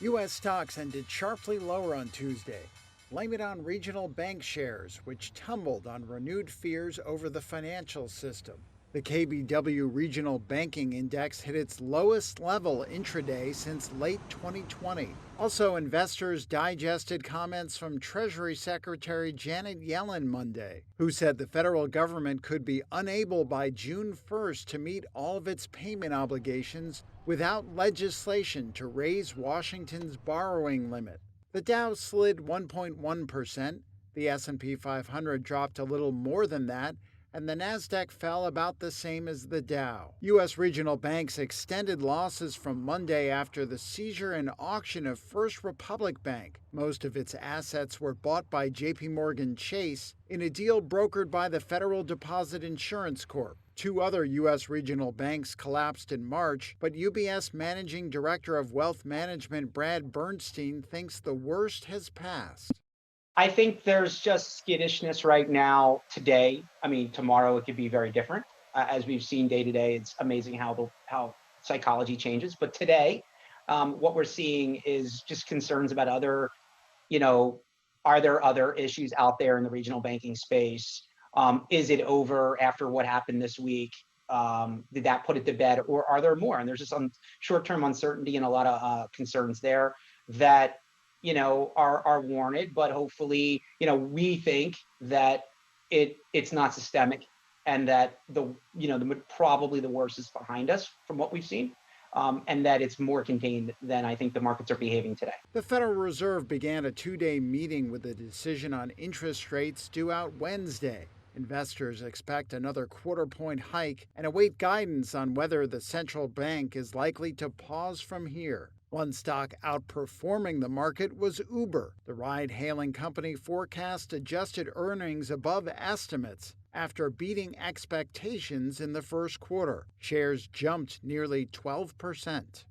U.S. stocks ended sharply lower on Tuesday. Blame it on regional bank shares, which tumbled on renewed fears over the financial system. The KBW Regional Banking Index hit its lowest level intraday since late 2020. Also, investors digested comments from Treasury Secretary Janet Yellen Monday, who said the federal government could be unable by June 1st to meet all of its payment obligations without legislation to raise Washington's borrowing limit. The Dow slid 1.1%, the S&P 500 dropped a little more than that, and the Nasdaq fell about the same as the Dow. U.S. regional banks extended losses from Monday after the seizure and auction of First Republic Bank. Most of its assets were bought by JPMorgan Chase in a deal brokered by the Federal Deposit Insurance Corp. Two other U.S. regional banks collapsed in March, but UBS Managing Director of Wealth Management Brad Bernstein thinks the worst has passed. I think there's just skittishness right now today. I mean, tomorrow it could be very different. As we've seen day to day, it's amazing how psychology changes. But today, what we're seeing is just concerns about other, are there other issues out there in the regional banking space? Is it over after what happened this week? Did that put it to bed, or are there more? And there's just some short-term uncertainty and a lot of concerns there that are warranted, but hopefully, we think that it's not systemic and that probably the worst is behind us from what we've seen, and that it's more contained than I think the markets are behaving today. The Federal Reserve began a two-day meeting with a decision on interest rates due out Wednesday. Investors expect another quarter-point hike and await guidance on whether the central bank is likely to pause from here. One stock outperforming the market was Uber. The ride-hailing company forecast adjusted earnings above estimates after beating expectations in the first quarter. Shares jumped nearly 12%.